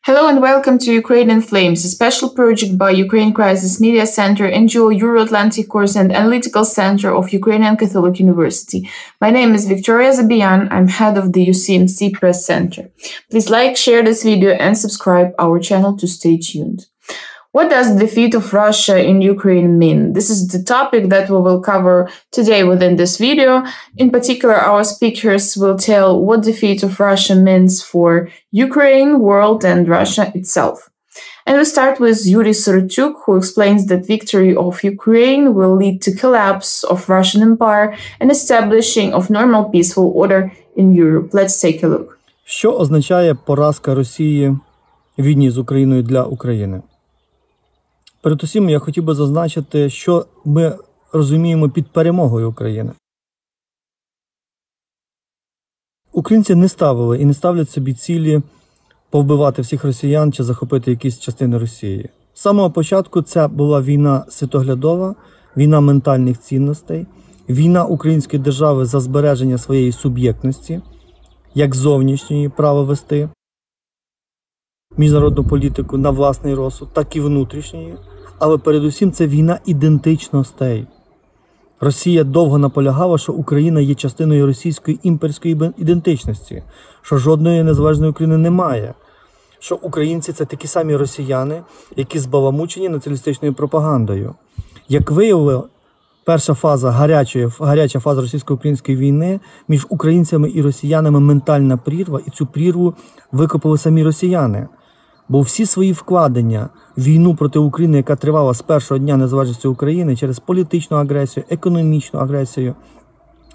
Hello and welcome to Ukrainian Flames, a special project by Ukraine Crisis Media Center, NGO Euro-Atlantic Course and Analytical Center of Ukrainian Catholic University. My name is Victoria Zabian. I'm head of the UCMC Press Center. Please like, share this video and subscribe our channel to stay tuned. What does the defeat of Russia in Ukraine mean? This is the topic that we will cover today within this video. In particular, our speakers will tell what defeat of Russia means for Ukraine, world, and Russia itself. And we start with Iurii Syrotiuk, who explains that victory of Ukraine will lead to collapse of Russian Empire and establishing of normal peaceful order in Europe. Let's take a look. Що означає поразка Росії в війні з Україною для України? Передусім, я хотів би зазначити, що ми розуміємо під перемогою України. Українці не ставили і не ставлять собі цілі повбивати всіх росіян чи захопити якісь частини Росії. З самого початку це була війна світоглядова, війна ментальних цінностей, війна української держави за збереження своєї суб'єктності, як зовнішньої право вести міжнародну політику на власний розсуд, так і внутрішньої. Але передусім це війна ідентичностей. Росія довго наполягала, що Україна є частиною російської імперської ідентичності, що жодної незалежної України немає, що українці – це такі самі росіяни, які збаламучені націоналістичною пропагандою. Як виявило, перша фаза, гаряча фаза російсько-української війни між українцями і росіянами – ментальна прірва, і цю прірву викопали самі росіяни. Бо всі свої вкладення в війну проти України, яка тривала з першого дня незалежності України, через політичну агресію, економічну агресію,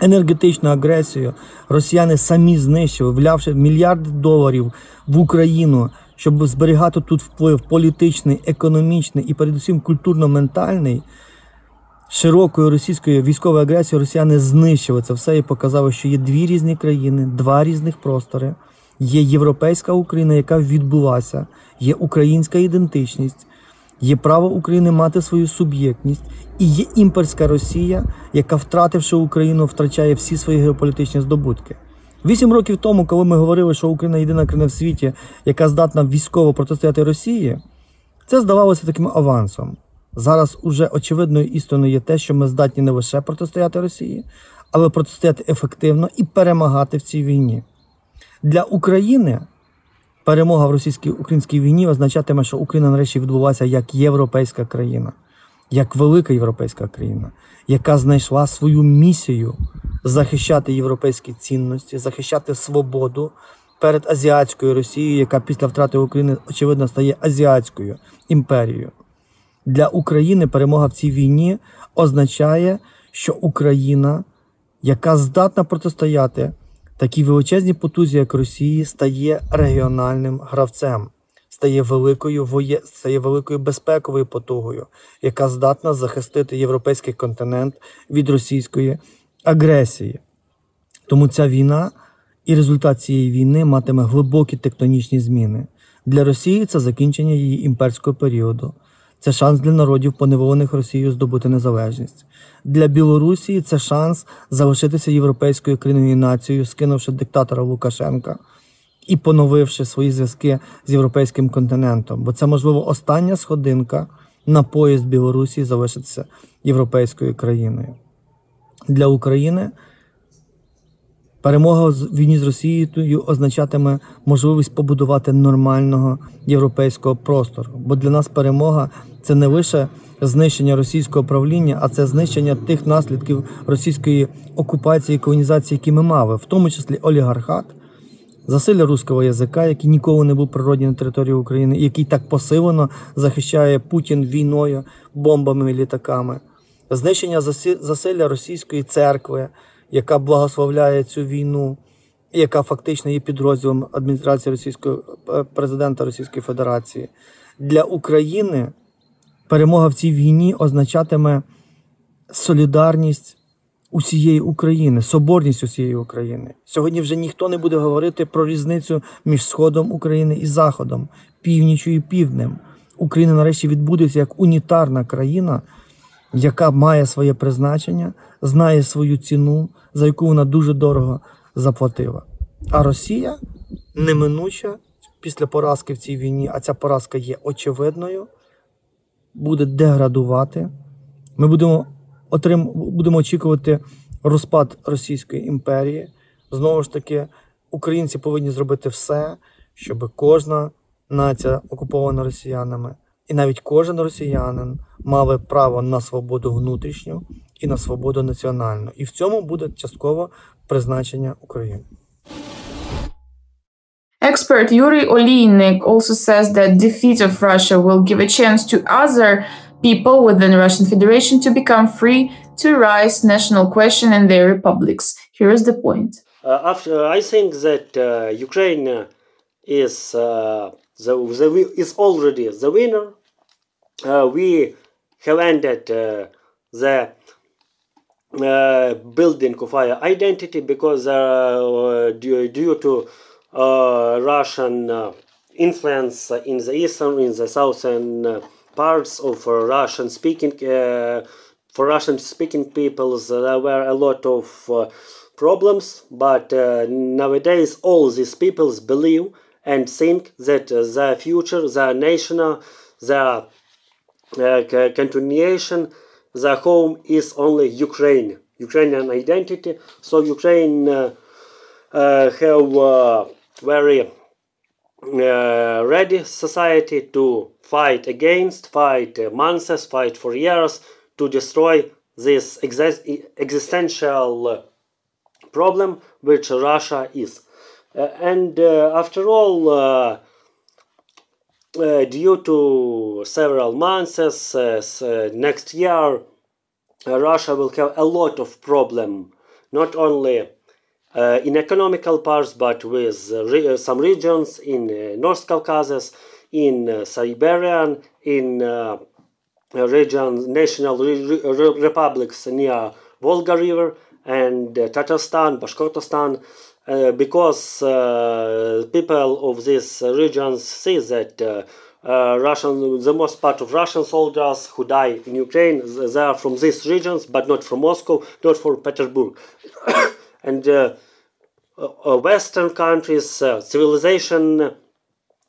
енергетичну агресію, росіяни самі знищили, влявши мільярди доларів в Україну, щоб зберігати тут вплив політичний, економічний і передусім культурно-ментальний. Широкою російською військовою агресією росіяни знищили це все і показали, що є дві різні країни, два різних простори. Є європейська Україна, яка відбулася, є українська ідентичність, є право України мати свою суб'єктність, і є імперська Росія, яка, втративши Україну, втрачає всі свої геополітичні здобутки. 8 років тому, коли ми говорили, що Україна єдина країна в світі, яка здатна військово протистояти Росії, це здавалося таким авансом. Зараз уже очевидною істиною є те, що ми здатні не лише протистояти Росії, але протистояти ефективно і перемагати в цій війні. Для України перемога в російсько-українській війні означатиме, що Україна нарешті відбулася як європейська країна, як велика європейська країна, яка знайшла свою місію захищати європейські цінності, захищати свободу перед азіатською Росією, яка після втрати України, очевидно, стає азіатською імперією. Для України перемога в цій війні означає, що Україна, яка здатна протистояти такій величезній потузі, як Росії, стає регіональним гравцем, стає великою безпековою потугою, яка здатна захистити європейський континент від російської агресії. Тому ця війна і результат цієї війни матиме глибокі тектонічні зміни. Для Росії це закінчення її імперського періоду. Це шанс для народів, поневолених Росією, здобути незалежність. Для Білорусі це шанс залишитися європейською країною і нацією, скинувши диктатора Лукашенка і поновивши свої зв'язки з європейським континентом. Бо це, можливо, остання сходинка на поїзд Білорусі залишитися європейською країною. Для України перемога в війні з Росією означатиме можливість побудувати нормального європейського простору. Бо для нас перемога – це не лише знищення російського правління, а це знищення тих наслідків російської окупації і колонізації, які ми мали, в тому числі олігархат, засилля руського язика, який ніколи не був природній на території України, який так посилено захищає Путін війною, бомбами і літаками, знищення засилля російської церкви, яка благословляє цю війну, і яка фактично є підрозділом адміністрації президента Російської Федерації. Для України перемога в цій війні означатиме солідарність усієї України, соборність усієї України. Сьогодні вже ніхто не буде говорити про різницю між Сходом України і Заходом, північю і півднем. Україна нарешті відбудеться як унітарна країна, яка має своє призначення, знає свою ціну, за яку вона дуже дорого заплатила. А Росія неминуче після поразки в цій війні, а ця поразка є очевидною, буде деградувати. Ми будемо очікувати розпад Російської імперії. Знову ж таки, українці повинні зробити все, щоб кожна нація, окупована росіянами, і навіть кожен росіянин мали право на свободу внутрішню і на свободу національну. І в цьому буде частково призначення України. Expert Iurii also says that defeat of Russia will give a chance to other people within the Russian Federation to become free to raise national question in their republics. Here is the point. I think that Ukraine is already the winner. We have ended the building of our identity because due to Russian influence in the eastern, in the southern parts of for Russian-speaking peoples, there were a lot of problems. But nowadays, all these peoples believe and think that their future, their national, their continuation, their home is only Ukraine, Ukrainian identity. So Ukraine have very ready society to fight against, fight months, fight for years to destroy this existential problem which Russia is. After all, due to several months, next year, Russia will have a lot of problem, not only in economical parts, but with some regions in North Caucasus, in Siberian, in national republics near Volga River, and Tatarstan, Bashkortostan, because people of these regions see that the most part of Russian soldiers who die in Ukraine, they are from these regions, but not from Moscow, not from Petersburg. And Western countries, civilization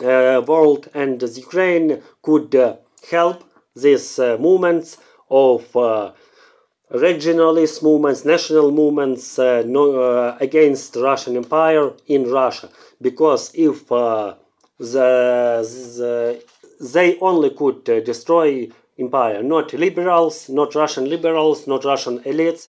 world, and Ukraine could help these movements of regionalist movements, national movements against Russian Empire in Russia. Because if they only could destroy empire, not liberals, not Russian liberals, not Russian elites.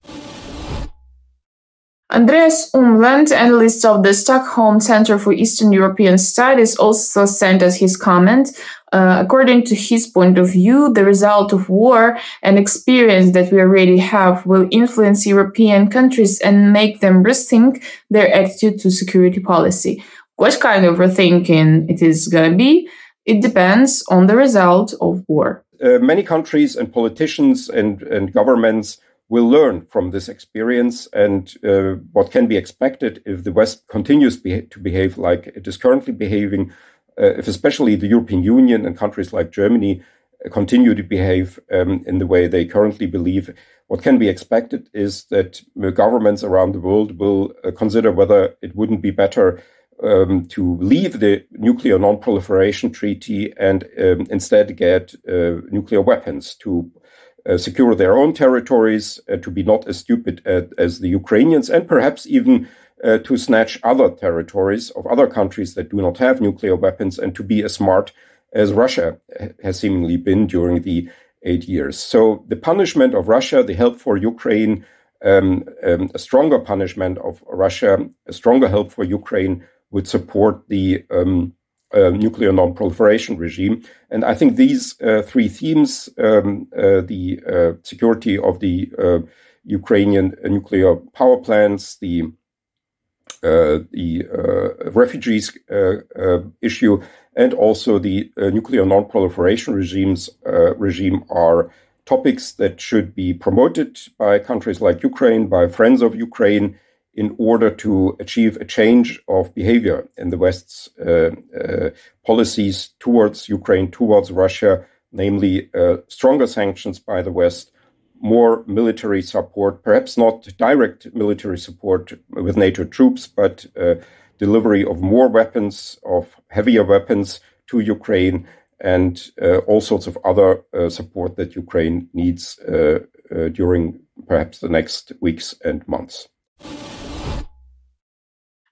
Andreas Umland, analyst of the Stockholm Center for Eastern European Studies, also sent us his comment. According to his point of view, the result of war and experience that we already have will influence European countries and make them rethink their attitude to security policy. What kind of rethinking it is going to be? It depends on the result of war. Many countries and politicians and governments will learn from this experience and what can be expected if the West continues to behave like it is currently behaving, if especially the European Union and countries like Germany continue to behave in the way they currently believe. What can be expected is that governments around the world will consider whether it wouldn't be better to leave the nuclear non-proliferation treaty and instead get nuclear weapons to secure their own territories, to be not as stupid as the Ukrainians, and perhaps even to snatch other territories of other countries that do not have nuclear weapons, and to be as smart as Russia has seemingly been during the 8 years. So the punishment of Russia, the help for Ukraine, a stronger punishment of Russia, a stronger help for Ukraine would support the nuclear non-proliferation regime. And I think these three themes, the security of the Ukrainian nuclear power plants, the refugees issue, and also the nuclear non-proliferation regime are topics that should be promoted by countries like Ukraine, by friends of Ukraine, in order to achieve a change of behavior in the West's policies towards Ukraine, towards Russia, namely stronger sanctions by the West, more military support, perhaps not direct military support with NATO troops, but delivery of more weapons, of heavier weapons to Ukraine, and all sorts of other support that Ukraine needs during perhaps the next weeks and months.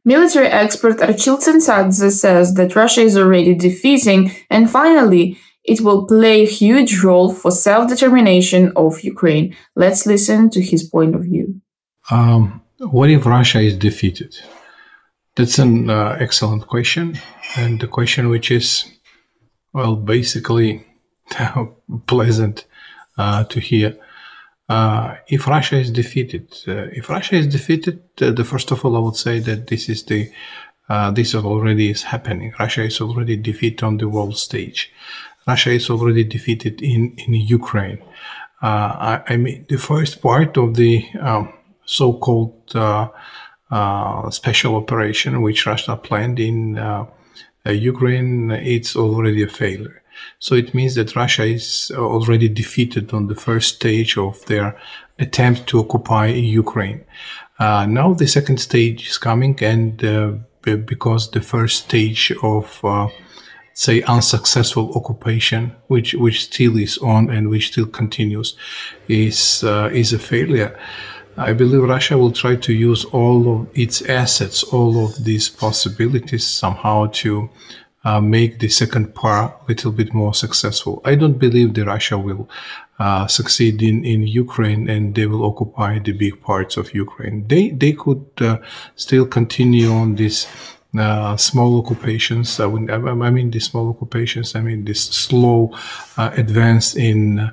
Military expert Archil Tsintsadze says that Russia is already defeating, and finally, it will play a huge role for self-determination of Ukraine. Let's listen to his point of view. What if Russia is defeated? That's an excellent question, and the question which is, well, basically pleasant to hear. If Russia is defeated, first of all, I would say that this already is happening. Russia is already defeated on the world stage. Russia is already defeated in Ukraine. I mean, the first part of the so-called special operation which Russia planned in Ukraine, it's already a failure. So it means that Russia is already defeated on the first stage of their attempt to occupy Ukraine. Now the second stage is coming, and because the first stage of say unsuccessful occupation, which still is on and which still continues, is a failure. I believe Russia will try to use all of its assets, all of these possibilities somehow to make the second part a little bit more successful. I don't believe that Russia will succeed in Ukraine and they will occupy the big parts of Ukraine. They could still continue on these small occupations. I mean the small occupations. I mean this slow advance in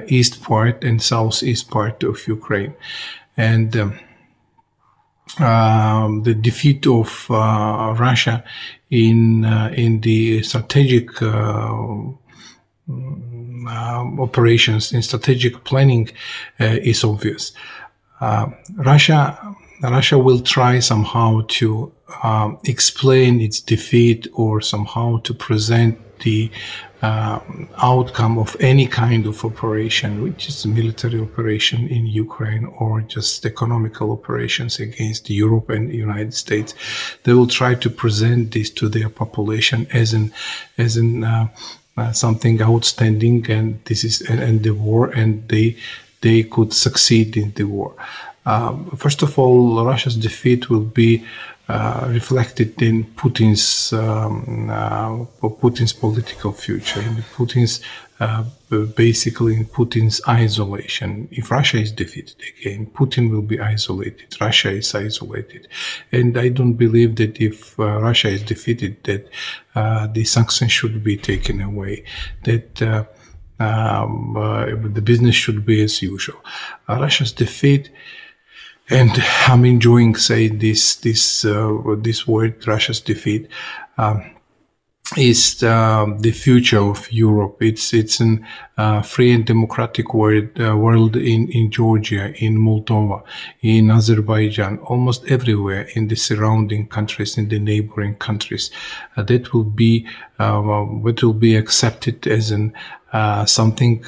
east part and southeast part of Ukraine, and the defeat of Russia in the strategic operations, in strategic planning, is obvious. Russia will try somehow to explain its defeat, or somehow to present the outcome of any kind of operation, which is a military operation in Ukraine or just economical operations against Europe and the United States. They will try to present this to their population as something outstanding, and this is and the war, and they could succeed in the war. First of all, Russia's defeat will be reflected in Putin's political future, in Putin's basically in Putin's isolation. If Russia is defeated again, Putin will be isolated. Russia is isolated, and I don't believe that if Russia is defeated, that the sanctions should be taken away. That the business should be as usual. Russia's defeat. And I'm enjoying saying this word, Russia's defeat, is the future of Europe. It's an free and democratic world in Georgia, in Moldova, in Azerbaijan, almost everywhere in the surrounding countries, in the neighboring countries. That will be accepted as an something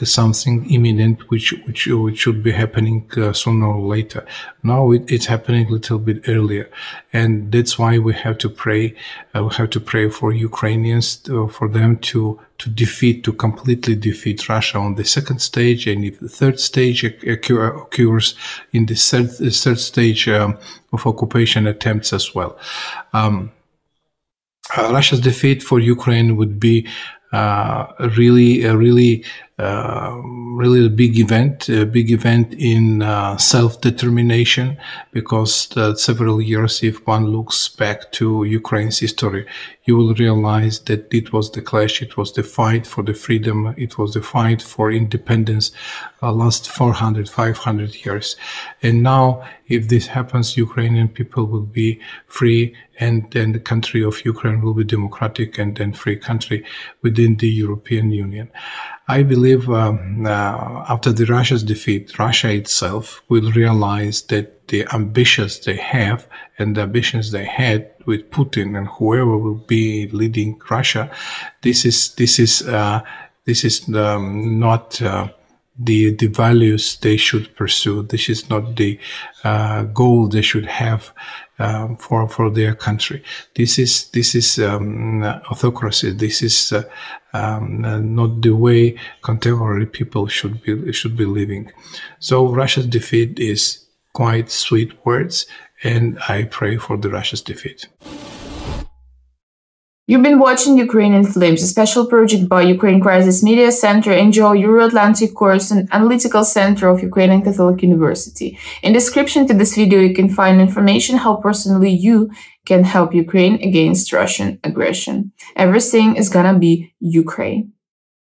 imminent, which should be happening sooner or later. Now it's happening a little bit earlier, and that's why we have to pray. We have to pray for Ukrainians, for them to completely defeat Russia on the second stage, and if the third stage occurs, in the third stage of occupation attempts as well. Russia's defeat for Ukraine would be a really big event in self-determination, because several years, if one looks back to Ukraine's history, you will realize that it was the clash, it was the fight for the freedom, it was the fight for independence, last 400-500 years. And now, if this happens, Ukrainian people will be free, and then the country of Ukraine will be democratic and then free country within the European Union. I believe after the Russia's defeat, Russia itself will realize that the ambitions they have and the ambitions they had with Putin and whoever will be leading Russia, this is not the values they should pursue. This is not the goal they should have for their country. This is autocracy. This is not the way contemporary people should be living. So Russia's defeat is quite sweet words, and I pray for the Russia's defeat. You've been watching Ukrainian Flames, a special project by Ukraine Crisis Media Center, NGO Euro-Atlantic Course and Analytical Center of Ukrainian Catholic University. In description to this video, you can find information how personally you can help Ukraine against Russian aggression. Everything is gonna be Ukraine.